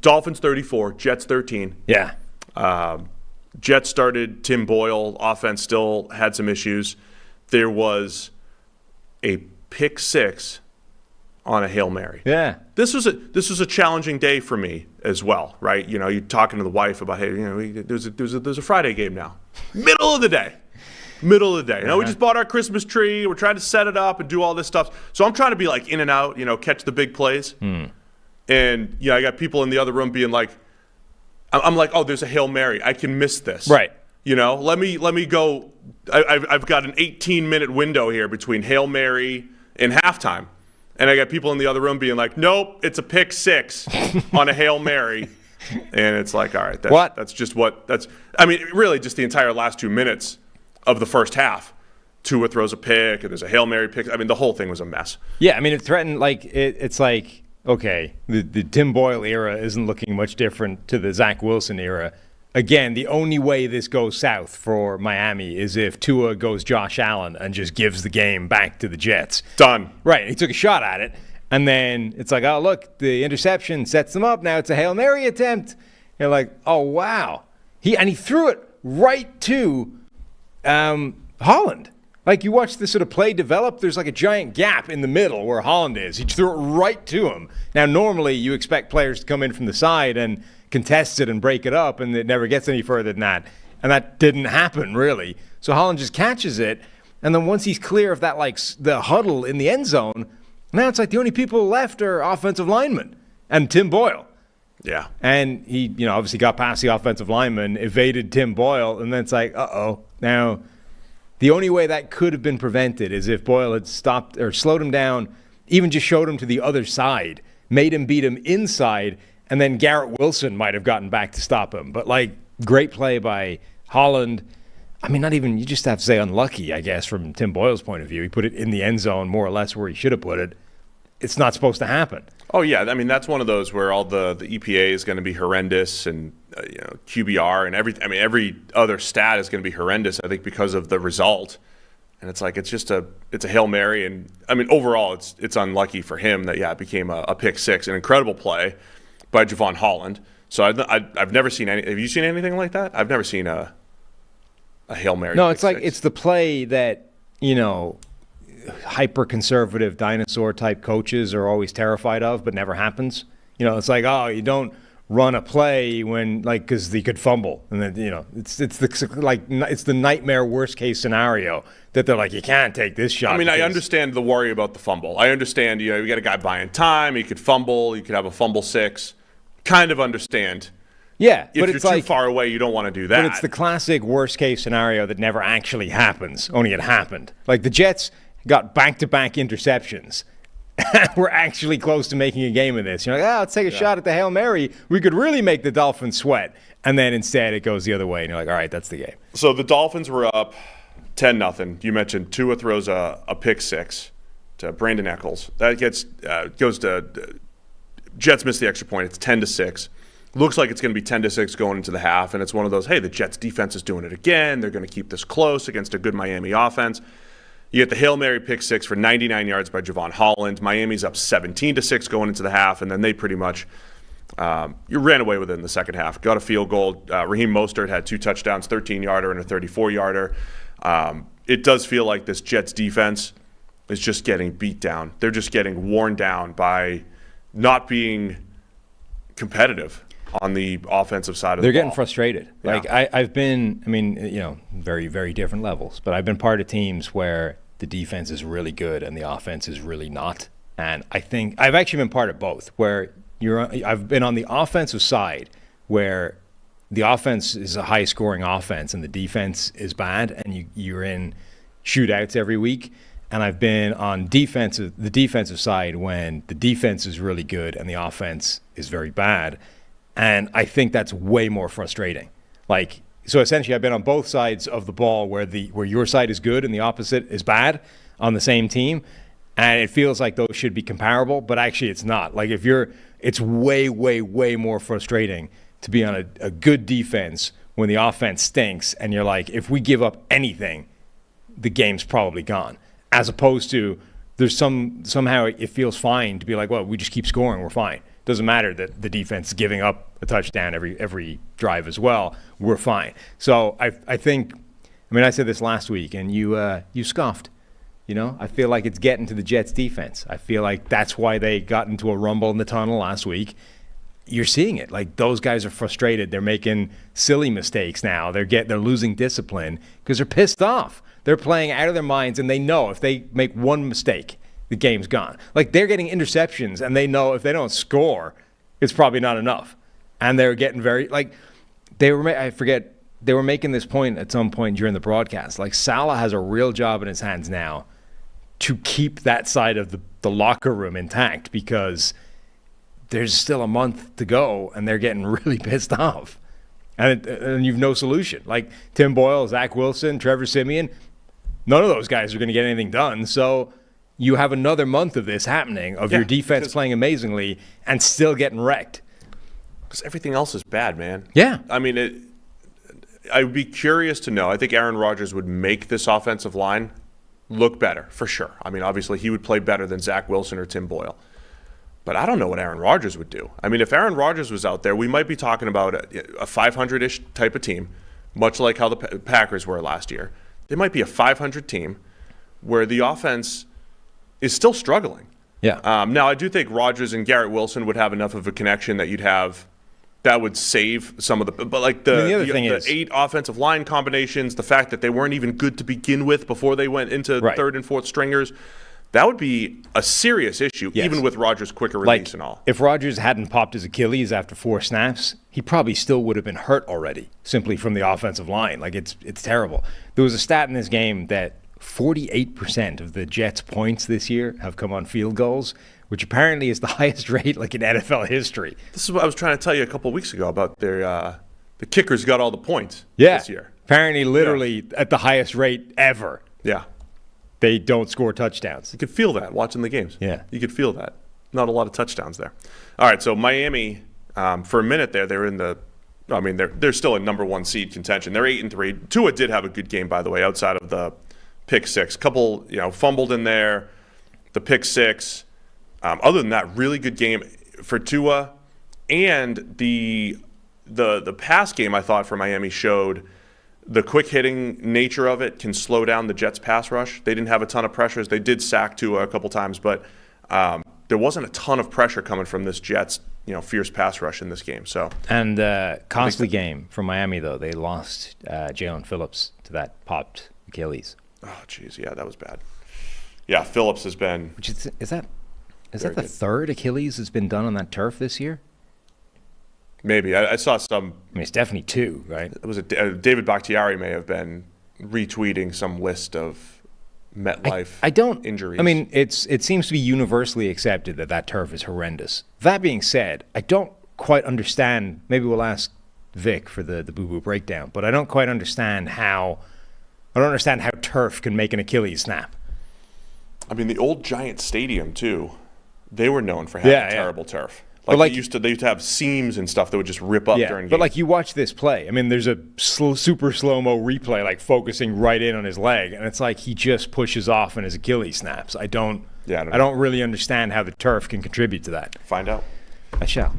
Dolphins 34, Jets 13. Yeah. Jets started Tim Boyle. Offense still had some issues. There was a pick six on a Hail Mary. Yeah. This was a challenging day for me as well, right? You know, you're talking to the wife about, hey, you know, there's a Friday game now. Middle of the day. You know, we just bought our Christmas tree. We're trying to set it up and do all this stuff. So I'm trying to be like in and out, you know, catch the big plays. And, you know, I got people in the other room being like, I'm like, oh, there's a Hail Mary. I can miss this. Right. You know, let me go. I've got an 18-minute window here between Hail Mary and halftime. And I got people in the other room being like, nope, it's a pick six on a Hail Mary. And it's like, all right, I mean, really just the entire last 2 minutes of the first half. Tua throws a pick, and there's a Hail Mary pick. I mean, the whole thing was a mess. Yeah, I mean, it threatened, like, it's like, okay, the Tim Boyle era isn't looking much different to the Zach Wilson era. Again, the only way this goes south for Miami is if Tua goes Josh Allen and just gives the game back to the Jets. Done. Right, he took a shot at it, and then it's like, oh, look, the interception sets them up. Now it's a Hail Mary attempt. You're like, oh, wow. He threw it right to Holland. Like, you watch this sort of play develop, there's like a giant gap in the middle where Holland is. He threw it right to him. Now, normally you expect players to come in from the side and contest it and break it up, and it never gets any further than that. And that didn't happen, really. So Holland just catches it, and then once he's clear of that, like, the huddle in the end zone, now it's like the only people left are offensive linemen and Tim Boyle. Yeah. And he, you know, obviously got past the offensive lineman, evaded Tim Boyle, and then it's like, uh-oh, now the only way that could have been prevented is if Boyle had stopped or slowed him down, even just showed him to the other side, made him beat him inside, and then Garrett Wilson might have gotten back to stop him. But, like, great play by Holland. I mean, not even, you just have to say unlucky, I guess, from Tim Boyle's point of view. He put it in the end zone more or less where he should have put it. It's not supposed to happen. Oh, yeah. I mean, that's one of those where all the EPA is going to be horrendous, and you know, QBR and every other stat is going to be horrendous, I think, because of the result. And it's like, it's a Hail Mary. And, I mean, overall, it's unlucky for him that, it became a pick six, an incredible play by Javon Holland. So I've never seen any – have you seen anything like that? I've never seen a Hail Mary. No, it's like it's the play that, you know, hyper-conservative dinosaur-type coaches are always terrified of but never happens. You know, it's like, oh, you don't run a play when, like, because they could fumble. And then, you know, it's the nightmare worst-case scenario that they're like, you can't take this shot. I mean, I understand the worry about the fumble. I understand, you know, you got a guy buying time. He could fumble. You could have a fumble six. Kind of understand. Yeah, if but you're it's too like, far away, you don't want to do that. But it's the classic worst-case scenario that never actually happens, only it happened. Like, the Jets got back-to-back interceptions. We're actually close to making a game of this. You're like, let's take a shot at the Hail Mary. We could really make the Dolphins sweat. And then instead it goes the other way, and you're like, all right, that's the game. So the Dolphins were up 10-0. You mentioned Tua throws a pick six to Brandon Eccles. That goes to Jets miss the extra point. It's 10-6. Looks like it's going to be 10-6 going into the half, and it's one of those, hey, the Jets defense is doing it again. They're going to keep this close against a good Miami offense. You get the Hail Mary pick six for 99 yards by Javon Holland. Miami's up 17-6 going into the half, and then they pretty much you ran away with it in the second half. Got a field goal. Raheem Mostert had 2 touchdowns, 13-yarder and a 34-yarder. It does feel like this Jets defense is just getting beat down. They're just getting worn down by not being competitive on the offensive side of the ball. They're getting frustrated. Yeah. Like, I've been, I mean, you know, very, very different levels, but I've been part of teams where the defense is really good and the offense is really not. And I think I've actually been part of both, where I've been on the offensive side where the offense is a high-scoring offense and the defense is bad, and you're in shootouts every week. And I've been on the defensive side when the defense is really good and the offense is very bad. And I think that's way more frustrating. Like, so essentially I've been on both sides of the ball where your side is good and the opposite is bad on the same team. And it feels like those should be comparable, but actually it's not. Like, it's way, way, way more frustrating to be on a good defense when the offense stinks and you're like, if we give up anything, the game's probably gone. As opposed to somehow it feels fine to be like, well, we just keep scoring, we're fine. Doesn't matter that the defense is giving up a touchdown every drive as well. We're fine. So I think, I mean, I said this last week, and you scoffed. You know, I feel like it's getting to the Jets defense. I feel like that's why they got into a rumble in the tunnel last week. You're seeing it. Like, those guys are frustrated. They're making silly mistakes now. They're losing discipline because they're pissed off. They're playing out of their minds, and they know if they make one mistake, the game's gone. Like, they're getting interceptions, and they know if they don't score, it's probably not enough. And they're getting very, like, they were making this point at some point during the broadcast. Like, Salah has a real job in his hands now to keep that side of the locker room intact, because there's still a month to go and they're getting really pissed off. And you've no solution. Like, Tim Boyle, Zach Wilson, Trevor Siemian, none of those guys are going to get anything done. So you have another month of this happening, of your defense playing amazingly and still getting wrecked. Because everything else is bad, man. Yeah. I mean, I would be curious to know. I think Aaron Rodgers would make this offensive line look better, for sure. I mean, obviously, he would play better than Zach Wilson or Tim Boyle. But I don't know what Aaron Rodgers would do. I mean, if Aaron Rodgers was out there, we might be talking about a 500-ish type of team, much like how the Packers were last year. They might be a 500 team where the offense is still struggling. Yeah. Now, I do think Rodgers and Garrett Wilson would have enough of a connection that you'd have that would save some of the – but like the 8 offensive line combinations, the fact that they weren't even good to begin with before they went into third and fourth stringers, that would be a serious issue, even with Rodgers' quicker release and all. If Rodgers hadn't popped his Achilles after 4 snaps, he probably still would have been hurt already, simply from the offensive line. Like, it's terrible. There was a stat in this game that 48% of the Jets' points this year have come on field goals, which apparently is the highest rate like in NFL history. This is what I was trying to tell you a couple of weeks ago about their the kickers got all the points this year. Apparently, literally at the highest rate ever. Yeah. They don't score touchdowns. You could feel that watching the games. Yeah. You could feel that. Not a lot of touchdowns there. All right, so Miami, for a minute there, they were in the – I mean, they're still in number 1 seed contention. They're 8-3. Tua did have a good game, by the way, outside of the pick 6. Couple, fumbled in there, the pick 6. Other than that, really good game for Tua. And the pass game, I thought, for Miami showed – the quick hitting nature of it can slow down the Jets' pass rush. They didn't have a ton of pressures. They did sack Tua a couple times, but there wasn't a ton of pressure coming from this Jets, fierce pass rush in this game. So and costly game for Miami though. They lost Jalen Phillips to that popped Achilles. Oh, geez, yeah, that was bad. Yeah, Phillips has been. Which is that the third Achilles that's been done on that turf this year? Maybe. I saw some. I mean, it's definitely 2, right? It was David Bakhtiari may have been retweeting some list of MetLife injuries. I mean, it seems to be universally accepted that turf is horrendous. That being said, I don't quite understand. Maybe we'll ask Vic for the boo-boo breakdown, but I don't quite understand how. I don't understand how turf can make an Achilles snap. I mean, the old Giant Stadium too. They were known for having terrible turf. They used to have seams and stuff that would just rip up during games. But like, you watch this play. I mean, there's a super slow-mo replay, like focusing right in on his leg, and it's like he just pushes off and his Achilles snaps. I don't really understand how the turf can contribute to that. Find out. I shall.